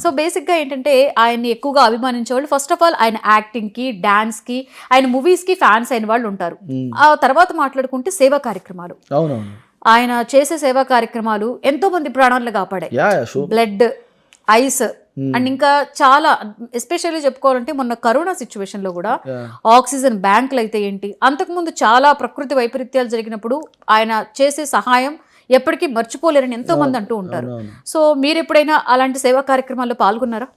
So బేసిక్గా ఏంటంటే ఆయన్ని ఎక్కువగా అభిమానించే వాళ్ళు ఫస్ట్ ఆఫ్ ఆల్ ఆయన యాక్టింగ్కి, డాన్స్కి, ఆయన మూవీస్కి ఫ్యాన్స్ అయిన వాళ్ళు ఉంటారు. ఆ తర్వాత మాట్లాడుకుంటే సేవా కార్యక్రమాలు, అవునవును, ఆయన చేసే సేవా కార్యక్రమాలు ఎంతో మంది ప్రాణాలను కాపాడాయి. బ్లడ్, ఐస్ అండ్ ఇంకా చాలా ఎస్పెషల్లీ చెప్పుకోవాలంటే మొన్న కరోనా సిచ్యువేషన్ లో కూడా ఆక్సిజన్ బ్యాంకులు అయితే ఏంటి, అంతకుముందు చాలా ప్రకృతి వైపరీత్యాలు జరిగినప్పుడు ఆయన చేసే సహాయం ఎప్పటికీ మర్చిపోలేరని ఎంతో మంది అంటూ ఉంటారు. సో మీరు ఎప్పుడైనా అలాంటి సేవా కార్యక్రమాల్లో పాల్గొన్నారా?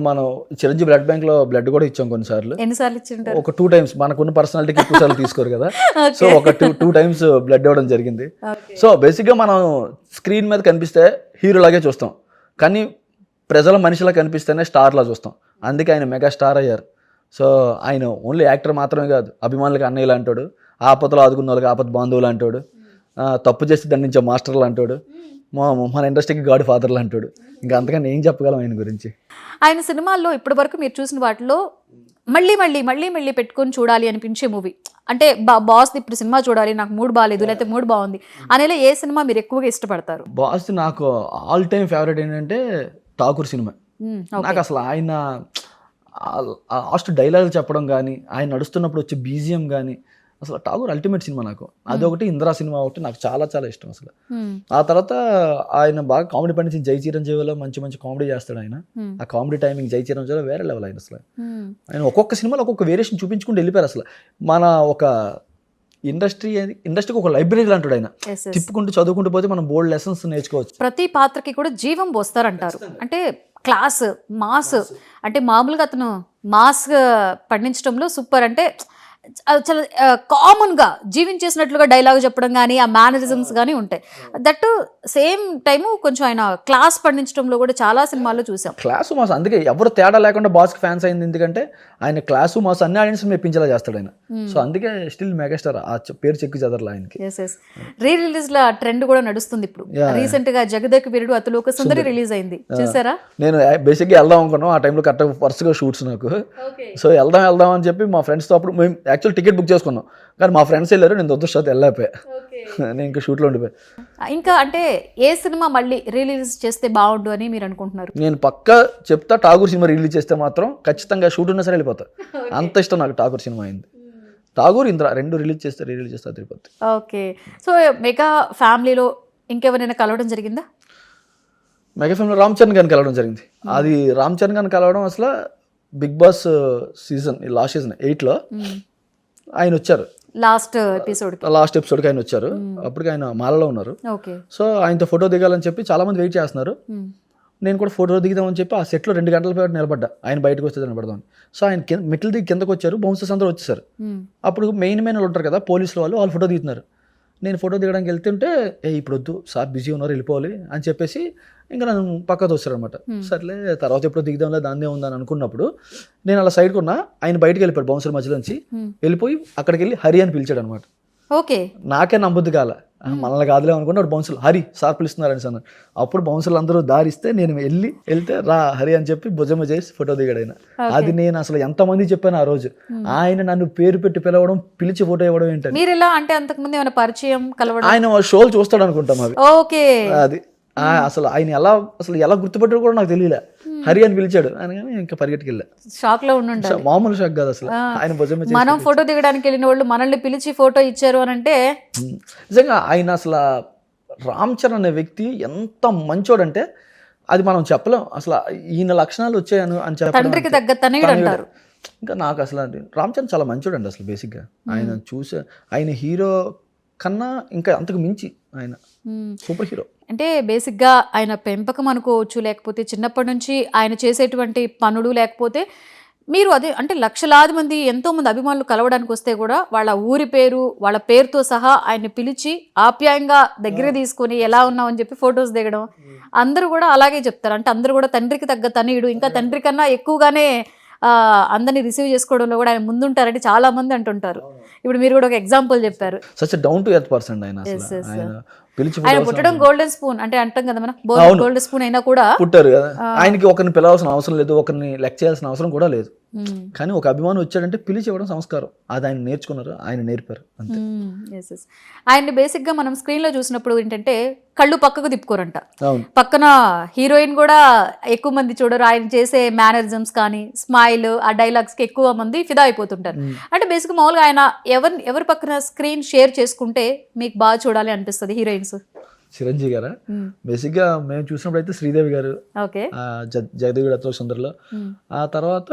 మనం చిరంజీవి బ్లడ్ బ్యాంక్ లో బ్లడ్ కూడా ఇచ్చాం కొన్నిసార్లు. ఎన్నిసార్లు ఇచ్చింటారు? ఒక 2 times. మనకున్న పర్సనాలిటీకి ఎక్కువ సార్లు తీసుకోరు కదా, సో ఒక 2 times బ్లడ్ ఇవ్వడం జరిగింది. సో బేసిక్గా మనం స్క్రీన్ మీద కనిపిస్తే హీరో లాగే చూస్తాం, కానీ ప్రజల మనిషిలా కనిపిస్తేనే స్టార్లా చూస్తాం. అందుకే ఆయన మెగా స్టార్ అయ్యారు. సో ఆయన ఓన్లీ యాక్టర్ మాత్రమే కాదు, అభిమానులకు అన్నయ్యలు అంటాడు, ఆపదలో ఆదుకున్న వాళ్ళకి ఆపద బాంధవులు అంటాడు, తప్పు చేసి దండించే మాస్టర్లు అంటాడు, మన ఇండస్ట్రీకి గాడ్ ఫాదర్లు అంటాడు. ఇంకా అంతకన్నా ఏం చెప్పగలం ఆయన గురించి. ఆయన సినిమాల్లో ఇప్పటి వరకు మీరు చూసిన వాటిలో మళ్ళీ మళ్ళీ మళ్ళీ మళ్ళీ పెట్టుకొని చూడాలి అనిపించే మూవీ అంటే బాస్ ఇప్పుడు సినిమా చూడాలి, నాకు మూడ్ బాగాలేదు లేకపోతే మూడ్ బాగుంది అనేలా ఏ సినిమా మీరు ఎక్కువగా ఇష్టపడతారు? బాస్ నాకు ఆల్ టైమ్ ఫేవరెట్ ఏంటంటే ఠాకూర్ సినిమా. నాకు అసలు ఆయన లాస్ట్ డైలాగులు చెప్పడం కానీ, ఆయన నడుస్తున్నప్పుడు వచ్చే బీజిఎం కానీ, అసలు ఠాకూర్ అల్టిమేట్ సినిమా నాకు. అదొకటి, ఇందిరా సినిమా ఒకటి నాకు చాలా చాలా ఇష్టం అసలు. ఆ తర్వాత ఆయన బాగా కామెడీ పండించి జై చిరంజీవిలో మంచి మంచి కామెడీ చేస్తాడు ఆయన. ఆ కామెడీ టైమింగ్ జై చిరంజీవిలో వేరే లెవెల్ ఆయన. అసలు ఆయన ఒక్కొక్క సినిమాలో ఒక్కొక్క వేరియేషన్ చూపించుకుంటూ వెళ్ళిపోయారు. అసలు మన ఒక ఇండస్ట్రీకి ఒక లైబ్రరీ లాంటి ఆయన. తిప్పుకుంటూ చదువుకుంటూ పోతే మనం బోల్డ్ లెసన్స్ నేర్చుకోవచ్చు. ప్రతి పాత్రకి కూడా జీవం పోస్తారంటారు. అంటే క్లాస్, మాస్, అంటే మామూలుగా అతను మాస్ పండించడంలో సూపర్. అంటే చాలా కామన్గా జీవించేసినట్లుగా డైలాగ్ చెప్పడం కానీ, ఆ మేనరిజమ్స్ కానీ ఉంటాయి. దట్ సేమ్ టైము కొంచెం ఆయన క్లాస్ పండించడంలో కూడా చాలా సినిమాల్లో చూసాం. క్లాసు మాస్, అందుకే ఎవరు తేడా లేకుండా బాస్కి ఫ్యాన్స్ అయింది. ఎందుకంటే ఆయన క్లాసు మాస్ అన్ని ఆడియన్స్ మెప్పించేలా చేస్తాడు ఆయన. సో అందుకే స్టిల్ మెగాస్టార్, ఆ పేరు చెక్కి చదరలా ఆయనకి. రీ రిలీజ్ ల ట్రెండ్ కూడా నడుస్తుంది ఇప్పుడు. రీసెంట్ గా జగదేక వీరుడు అతిలోక సుందరి రిలీజ్ అయింది, చూసారా? నేను బేసిక్గా వెళ్దాం అనుకున్నాం, ఆ టైంలో కరెక్ట్గా వరుసగా షూట్స్ నాకు. సో వెళ్దాం అని చెప్పి మా ఫ్రెండ్స్తో, అప్పుడు మేము యాక్చువల్ టికెట్ బుక్ చేసుకున్నాం, కానీ మా ఫ్రెండ్స్ వెళ్ళారు, నేను దురదృష్టవశాత్తు వెళ్ళకపోయా, నేను ఇంకా షూట్లో ఉండిపోయా. ఇంకా అంటే ఏ సినిమా మళ్ళీ రిలీజ్ చేస్తే బాగుండు అని మీరు అనుకుంటున్నారు? నేను పక్కా చెప్తా, ఠాగూర్ సినిమా రిలీజ్ చేస్తే మాత్రం ఖచ్చితంగా షూట్ ఉన్నా సరే వెళ్ళిపోతా. అంత ఇష్టం నాకు ఠాగూర్ సినిమా అయింది. ఠాగూర్, ఇంద్ర రెండు రిలీజ్ చేస్తే తిరుపతి. ఓకే. సో మెగా ఫ్యామిలీలో ఇంకెవరైనా కలవడం జరిగిందా? మెగా ఫ్యామిలీలో రామ్ చరణ్ గారిని కలవడం జరిగింది. అది రామ్ చరణ్ గారిని కలవడం అసలు big boss season, last season 8లో ఆయన వచ్చారు. లాస్ట్ ఎపిసోడ్కి ఆయన వచ్చారు. అప్పటికి ఆయన మాలలో ఉన్నారు. సో ఆయనతో ఫోటో దిగాలని చెప్పి చాలా మంది వెయిట్ చేస్తున్నారు. నేను కూడా ఫోటో దిగుదామని చెప్పి ఆ సెట్లో 2 గంటల పాటు నిలబడ్డా, ఆయన బయటకు వస్తే నిలబడదామని. సో ఆయన మెట్లు దిగి కిందకు వచ్చారు, బౌన్సర్స్ అందరూ వచ్చేసారు. అప్పుడు మెయిన్ వాళ్ళు ఉంటారు కదా, పోలీసులు వాళ్ళు ఫోటో దిగుతున్నారు. నేను ఫోటో దిగడానికి వెళ్తుంటే, ఇప్పుడు వద్దు సార్ బిజీ ఉన్నారు, వెళ్ళిపోవాలి అని చెప్పేసి ఇంకా నన్ను పక్కకు వచ్చారనమాట. సర్లే తర్వాత ఎప్పుడో దిగుదాంలే, దాన్నే ఉందని అనుకున్నప్పుడు నేను అలా సైడ్కి ఉన్నా, ఆయన బయటకు వెళ్ళిపోయాడు బౌన్సర్ మధ్యలో నుంచి. వెళ్ళిపోయి అక్కడికి వెళ్ళి హరి అని పిలిచాడు అనమాట. ఓకే. నాకే నమ్మొద్దు కాల, మనల్ని కాదులే అనుకున్నా, బౌన్సర్లు హరి సార్ పిలుస్తున్నారని సార్. అప్పుడు బౌన్సర్లు అందరూ దారిస్తే నేను వెళ్తే రా హరి అని చెప్పి భుజమ చేసి ఫోటో దిగాడు ఆయన. అది నేను అసలు ఎంతమంది చెప్పాను ఆ రోజు. ఆయన నన్ను పేరు పెట్టి పిలవడం, పిలిచి ఫోటో ఇవ్వడం ఏంటంటే, మీరు ఎలా అంటే అంతకుముందు ఏమైనా పరిచయం కలవడం, ఆయన షోలు చూస్తాడు అనుకుంటాం అవి. ఓకే. అది అసలు ఆయన ఎలా గుర్తుపట్టాడు కూడా నాకు తెలియలే. హరి అని పిలిచాడు ఆయన, ఇంకా పరిగెట్టుకు వెళ్ళా. షాక్ లో ఉండి, మామూలు షాక్ కాదు అసలు. ఆయన భుజం మనం ఫోటో దిగడానికి వెళ్ళిన వాళ్ళు మనల్ని పిలిచి ఫోటో ఇచ్చారు అని అంటే నిజంగా ఆయన అసలు రామ్ చరణ్ అనే వ్యక్తి ఎంత మంచోడంటే అది మనం చెప్పలేం. అసలు ఈయన లక్షణాలు వచ్చాయని అని చెప్పి, తండ్రికి తగ్గ తనయుడు అంటారు. ఇంకా నాకు అసలు రామ్ చరణ్ చాలా మంచోడండి అసలు. బేసిక్గా ఆయన చూసే, ఆయన హీరో కన్నా ఇంకా అంతకు మించి ఆయన సూపర్ హీరో. అంటే బేసిక్గా ఆయన పెంపకం అనుకోవచ్చు, లేకపోతే చిన్నప్పటి నుంచి ఆయన చేసేటువంటి పనులు, లేకపోతే మీరు అదే అంటే లక్షలాది మంది ఎంతోమంది అభిమానులు కలవడానికి వస్తే కూడా వాళ్ళ ఊరి పేరు, వాళ్ళ పేరుతో సహా ఆయన్ని పిలిచి ఆప్యాయంగా దగ్గర తీసుకొని ఎలా ఉన్నావు అని చెప్పి ఫొటోస్ దిగడం, అందరూ కూడా అలాగే చెప్తారు. అంటే అందరూ కూడా తండ్రికి తగ్గ తనయుడు, ఇంకా తండ్రి కన్నా ఎక్కువగానే అందరినీ రిసీవ్ చేసుకోవడంలో కూడా ఆయన ముందుంటారని చాలా మంది అంటుంటారు. ఇప్పుడు మీరు కూడా ఒక ఎగ్జాంపుల్ చెప్పారు. Such down to earth person ఆయన. ఆయన పుట్టడం గోల్డెన్ స్పూన్ అంటే అంటాం కదా మనం, గోల్డెన్ స్పూన్ అయినా కూడా పుట్టారు కదా. ఆయనకి ఒకరిని పిలవాల్సిన అవసరం లేదు, ఒకరిని లెక్క చేయాల్సిన అవసరం కూడా లేదు. కానీ ఒక అభిమానం వచ్చాడంటే పిలిచి ఇవ్వడం సంస్కారం, అది ఆయన నేర్చుకున్నారు, ఆయన నేర్పారు అంతే. Yes yes. ఆయన్ని బేసిక్గా మనం స్క్రీన్లో చూసినప్పుడు ఏంటంటే కళ్ళు పక్కకు తిప్పుకోరంట, అవును. పక్కన హీరోయిన్ కూడా ఎక్కువ మంది చూడరు, ఆయన చేసే మేనరిజమ్స్ కానీ స్మైల్ ఆ డైలాగ్స్కి ఎక్కువ మంది ఫిదా అయిపోతుంటారు. అంటే బేసిక్గా మామూలుగా ఆయన ఎవరి పక్కన స్క్రీన్ షేర్ చేసుకుంటే మీకు బాగా చూడాలి అనిపిస్తుంది హీరోయిన్స్? చిరంజీవి గారా? బేసిక్గా మేము చూసినప్పుడు అయితే శ్రీదేవి గారు, ఓకే, జగదేవి అత్వ సుందర్లో, ఆ తర్వాత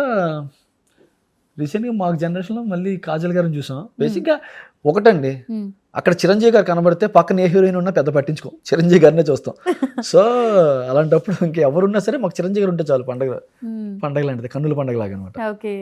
రీసెంట్గా మాకు జనరేషన్లో మళ్ళీ కాజల్ గారిని చూసాం. బేసిక్గా ఒకటండి, అక్కడ చిరంజీవి గారు కనబడితే పక్కన ఏ హీరోయిన్ ఉన్నా పెద్ద పట్టించుకో, చిరంజీవి గారినే చూస్తాం. సో అలాంటప్పుడు ఇంకెవరున్నా సరే మాకు చిరంజీవి గారు ఉంటే చాలు, పండగ లాంటిది, కన్నుల పండగ లాగా అనమాట. ఓకే.